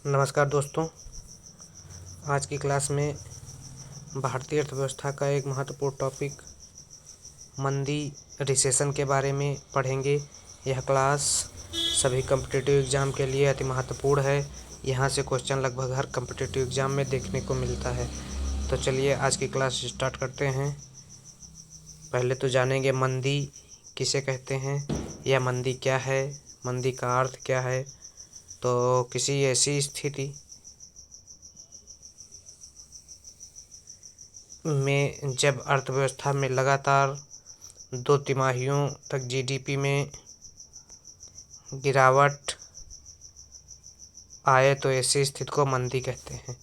नमस्कार दोस्तों। आज की क्लास में भारतीय अर्थव्यवस्था का एक महत्वपूर्ण टॉपिक मंदी रिसेशन के बारे में पढ़ेंगे। यह क्लास सभी कॉम्पिटिटिव एग्ज़ाम के लिए अति महत्वपूर्ण है। यहाँ से क्वेश्चन लगभग हर कॉम्पिटिटिव एग्ज़ाम में देखने को मिलता है। तो चलिए आज की क्लास स्टार्ट करते हैं। पहले तो जानेंगे मंदी किसे कहते हैं या मंदी क्या है, मंदी का अर्थ क्या है। तो किसी ऐसी स्थिति में जब अर्थव्यवस्था में लगातार 2 तिमाहियों तक जीडीपी में गिरावट आए तो ऐसी स्थिति को मंदी कहते हैं।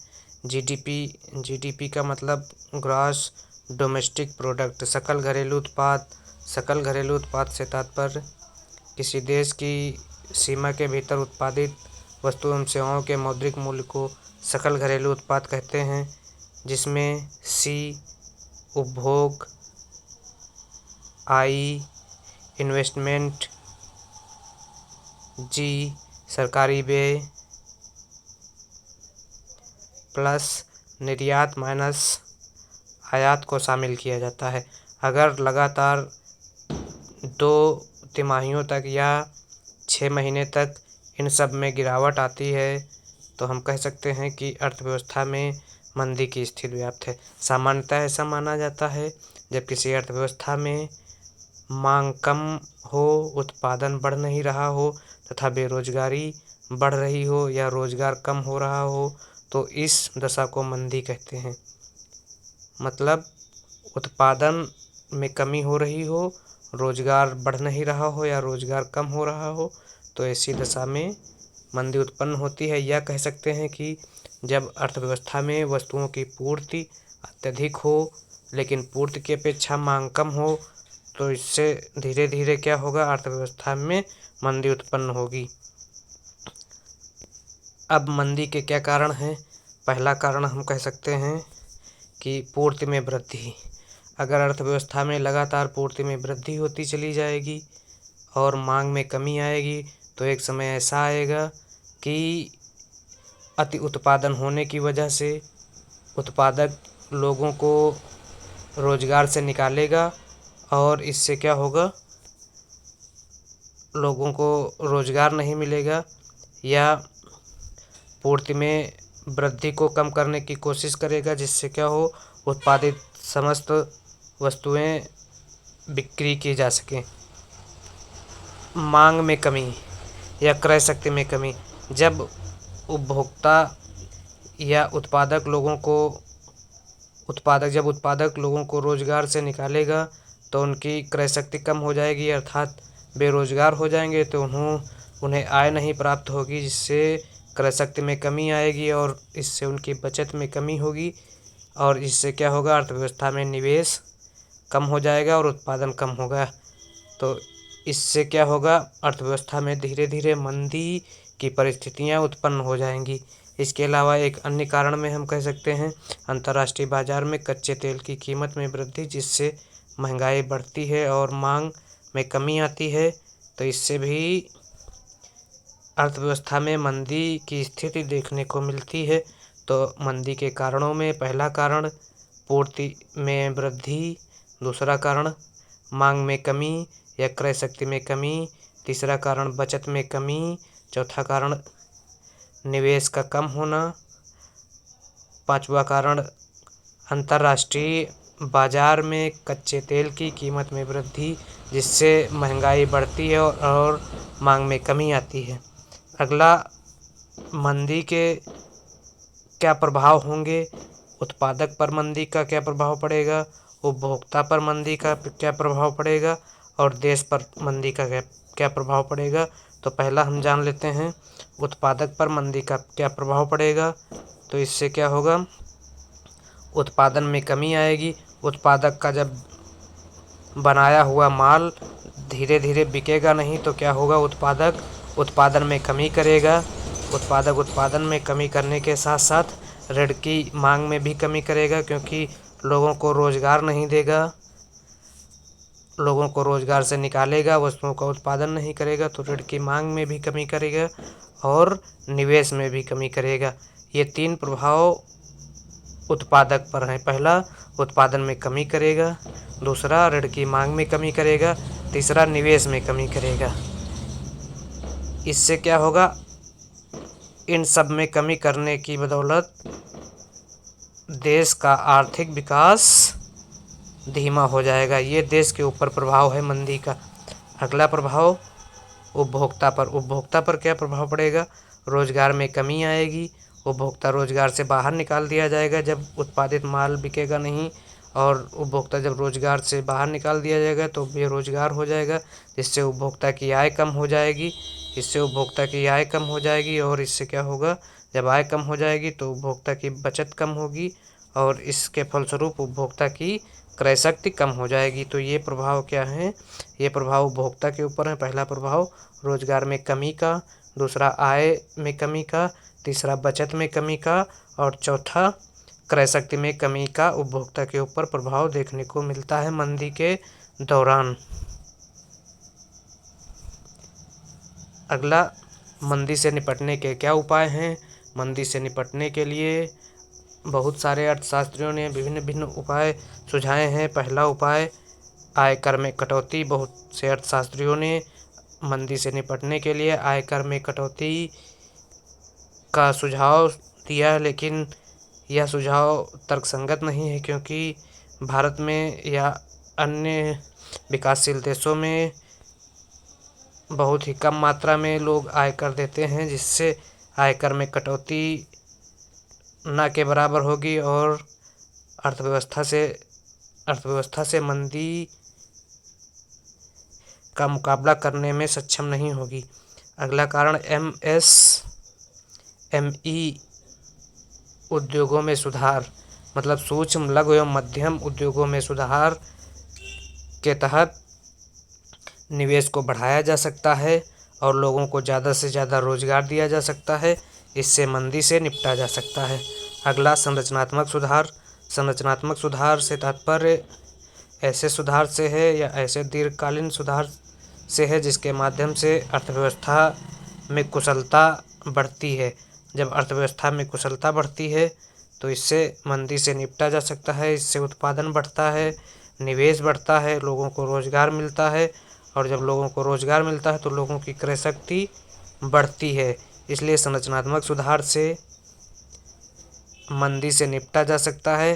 जीडीपी का मतलब ग्रॉस डोमेस्टिक प्रोडक्ट, सकल घरेलू उत्पाद। सकल घरेलू उत्पाद से तात्पर्य किसी देश की सीमा के भीतर उत्पादित वस्तु एवं सेवाओं के मौद्रिक मूल्य को सकल घरेलू उत्पाद कहते हैं, जिसमें सी उपभोग, आई इन्वेस्टमेंट, जी सरकारी व्यय प्लस निर्यात माइनस आयात को शामिल किया जाता है। अगर लगातार 2 तिमाहियों तक या 6 महीने तक इन सब में गिरावट आती है तो हम कह सकते हैं कि अर्थव्यवस्था में मंदी की स्थिति व्याप्त है। सामान्यतः ऐसा माना जाता है जब किसी अर्थव्यवस्था में मांग कम हो, उत्पादन बढ़ नहीं रहा हो तथा बेरोजगारी बढ़ रही हो या रोजगार कम हो रहा हो तो इस दशा को मंदी कहते हैं। मतलब उत्पादन में कमी हो रही हो, रोजगार बढ़ नहीं रहा हो या रोजगार कम हो रहा हो तो ऐसी दशा में मंदी उत्पन्न होती है। या कह सकते हैं कि जब अर्थव्यवस्था में वस्तुओं की पूर्ति अत्यधिक हो लेकिन पूर्ति की अपेक्षा मांग कम हो तो इससे धीरे धीरे क्या होगा, अर्थव्यवस्था में मंदी उत्पन्न होगी। अब मंदी के क्या कारण हैं? पहला कारण हम कह सकते हैं कि पूर्ति में वृद्धि। अगर अर्थव्यवस्था में लगातार पूर्ति में वृद्धि होती चली जाएगी और मांग में कमी आएगी तो एक समय ऐसा आएगा कि अति उत्पादन होने की वजह से उत्पादक लोगों को रोजगार से निकालेगा और इससे क्या होगा, लोगों को रोजगार नहीं मिलेगा या पूर्ति में वृद्धि को कम करने की कोशिश करेगा, जिससे क्या हो, उत्पादित समस्त वस्तुएं बिक्री की जा सकें। मांग में कमी या क्रय शक्ति में कमी। जब उपभोक्ता या उत्पादक लोगों को रोजगार से निकालेगा तो उनकी क्रय शक्ति कम हो जाएगी, अर्थात बेरोजगार हो जाएंगे तो उन्हें आय नहीं प्राप्त होगी, जिससे क्रय शक्ति में कमी आएगी और इससे उनकी बचत में कमी होगी और इससे क्या होगा, अर्थव्यवस्था में निवेश कम हो जाएगा और उत्पादन कम होगा। तो इससे क्या होगा, अर्थव्यवस्था में धीरे धीरे मंदी की परिस्थितियां उत्पन्न हो जाएंगी। इसके अलावा एक अन्य कारण में हम कह सकते हैं अंतर्राष्ट्रीय बाजार में कच्चे तेल की कीमत में वृद्धि, जिससे महंगाई बढ़ती है और मांग में कमी आती है तो इससे भी अर्थव्यवस्था में मंदी की स्थिति देखने को मिलती है। तो मंदी के कारणों में पहला कारण पूर्ति में वृद्धि, दूसरा कारण मांग में कमी या क्रय शक्ति में कमी, तीसरा कारण बचत में कमी, चौथा कारण निवेश का कम होना, पांचवा कारण अंतर्राष्ट्रीय बाजार में कच्चे तेल की कीमत में वृद्धि, जिससे महंगाई बढ़ती है और मांग में कमी आती है। अगला, मंदी के क्या प्रभाव होंगे, उत्पादक पर मंदी का क्या प्रभाव पड़ेगा, उपभोक्ता पर मंदी का क्या प्रभाव पड़ेगा और देश पर मंदी का क्या प्रभाव पड़ेगा। तो पहला हम जान लेते हैं उत्पादक पर मंदी का क्या प्रभाव पड़ेगा। तो इससे क्या होगा, उत्पादन में कमी आएगी। उत्पादक का जब बनाया हुआ माल धीरे धीरे बिकेगा नहीं तो क्या होगा, उत्पादक उत्पादन में कमी करेगा। उत्पादक उत्पादन में कमी करने के साथ साथ ऋण की मांग में भी कमी करेगा, क्योंकि लोगों को रोजगार नहीं देगा लोगों को रोजगार से निकालेगा, वस्तुओं का उत्पादन नहीं करेगा तो ऋण की मांग में भी कमी करेगा और निवेश में भी कमी करेगा। ये 3 प्रभाव उत्पादक पर हैं। पहला, उत्पादन में कमी करेगा, दूसरा ऋण की मांग में कमी करेगा, तीसरा निवेश में कमी करेगा। इससे क्या होगा, इन सब में कमी करने की बदौलत देश का आर्थिक विकास धीमा हो जाएगा। ये देश के ऊपर प्रभाव है मंदी का। अगला प्रभाव उपभोक्ता पर। उपभोक्ता पर क्या प्रभाव पड़ेगा, रोजगार में कमी आएगी, उपभोक्ता रोजगार से बाहर निकाल दिया जाएगा जब उत्पादित माल बिकेगा नहीं, और उपभोक्ता जब रोजगार से बाहर निकाल दिया जाएगा तो बेरोजगार हो जाएगा, जिससे उपभोक्ता की आय कम हो जाएगी। इससे उपभोक्ता की आय कम हो जाएगी और इससे क्या होगा, जब आय कम हो जाएगी तो उपभोक्ता की बचत कम होगी और इसके फलस्वरूप उपभोक्ता की क्रय शक्ति कम हो जाएगी। तो ये प्रभाव क्या हैं, ये प्रभाव उपभोक्ता के ऊपर है। पहला प्रभाव रोजगार में कमी का, दूसरा आय में कमी का, तीसरा बचत में कमी का और चौथा क्रय शक्ति में कमी का उपभोक्ता के ऊपर प्रभाव देखने को मिलता है मंदी के दौरान। अगला, मंदी से निपटने के क्या उपाय हैं। मंदी से निपटने के लिए बहुत सारे अर्थशास्त्रियों ने विभिन्न भिन्न उपाय सुझाए हैं। पहला उपाय, आयकर में कटौती। बहुत से अर्थशास्त्रियों ने मंदी से निपटने के लिए आयकर में कटौती का सुझाव दिया, लेकिन यह सुझाव तर्कसंगत नहीं है, क्योंकि भारत में या अन्य विकासशील देशों में बहुत ही कम मात्रा में लोग आयकर देते हैं, जिससे आयकर में कटौती ना के बराबर होगी और अर्थव्यवस्था से मंदी का मुकाबला करने में सक्षम नहीं होगी। अगला कारण, MSME उद्योगों में सुधार, मतलब सूक्ष्म लघु एवं मध्यम उद्योगों में सुधार के तहत निवेश को बढ़ाया जा सकता है और लोगों को ज़्यादा से ज़्यादा रोजगार दिया जा सकता है। इससे मंदी से निपटा जा सकता है। अगला, संरचनात्मक सुधार। संरचनात्मक सुधार से तात्पर्य ऐसे सुधार से है या ऐसे दीर्घकालीन सुधार से है जिसके माध्यम से अर्थव्यवस्था में कुशलता बढ़ती है। जब अर्थव्यवस्था में कुशलता बढ़ती है तो इससे मंदी से निपटा जा सकता है। इससे उत्पादन बढ़ता है, निवेश बढ़ता है, लोगों को रोजगार मिलता है और जब लोगों को रोजगार मिलता है तो लोगों की क्रय शक्ति बढ़ती है। इसलिए संरचनात्मक सुधार से मंदी से निपटा जा सकता है।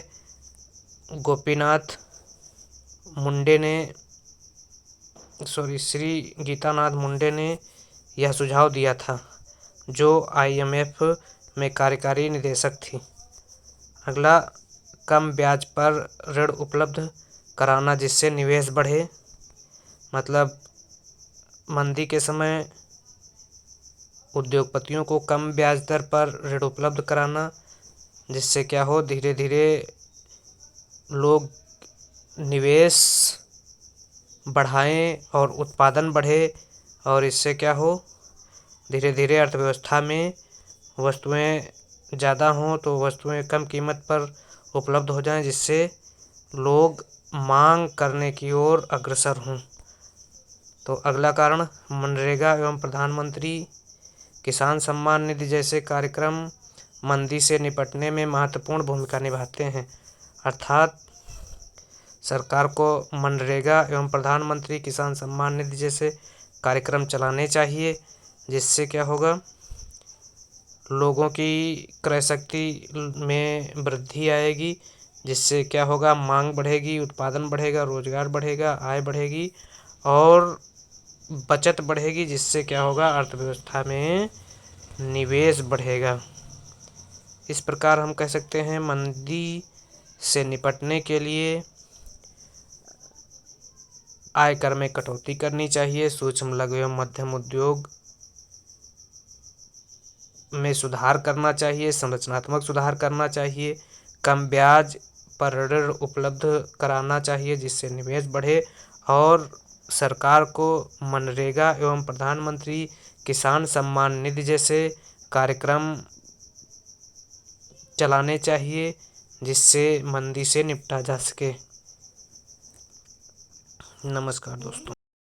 श्री गीतानाथ मुंडे ने यह सुझाव दिया था, जो IMF में कार्यकारी निदेशक थी। अगला, कम ब्याज पर ऋण उपलब्ध कराना जिससे निवेश बढ़े। मतलब मंदी के समय उद्योगपतियों को कम ब्याज दर पर ऋण उपलब्ध कराना, जिससे क्या हो, धीरे धीरे लोग निवेश बढ़ाएं और उत्पादन बढ़े और इससे क्या हो, धीरे धीरे अर्थव्यवस्था में वस्तुएं ज़्यादा हों तो वस्तुएं कम कीमत पर उपलब्ध हो जाएं, जिससे लोग मांग करने की ओर अग्रसर हों। तो अगला कारण, मनरेगा एवं प्रधानमंत्री किसान सम्मान निधि जैसे कार्यक्रम मंदी से निपटने में महत्वपूर्ण भूमिका निभाते हैं। अर्थात सरकार को मनरेगा एवं प्रधानमंत्री किसान सम्मान निधि जैसे कार्यक्रम चलाने चाहिए, जिससे क्या होगा, लोगों की क्रय शक्ति में वृद्धि आएगी, जिससे क्या होगा, मांग बढ़ेगी, उत्पादन बढ़ेगा, रोजगार बढ़ेगा, आय बढ़ेगी और बचत बढ़ेगी, जिससे क्या होगा, अर्थव्यवस्था में निवेश बढ़ेगा। इस प्रकार हम कह सकते हैं मंदी से निपटने के लिए आयकर में कटौती करनी चाहिए, सूक्ष्म लघु एवं मध्यम उद्योग में सुधार करना चाहिए, संरचनात्मक सुधार करना चाहिए, कम ब्याज पर ऋण उपलब्ध कराना चाहिए जिससे निवेश बढ़े और सरकार को मनरेगा एवं प्रधानमंत्री किसान सम्मान निधि जैसे कार्यक्रम चलाने चाहिए, जिससे मंदी से निपटा जा सके। नमस्कार दोस्तों।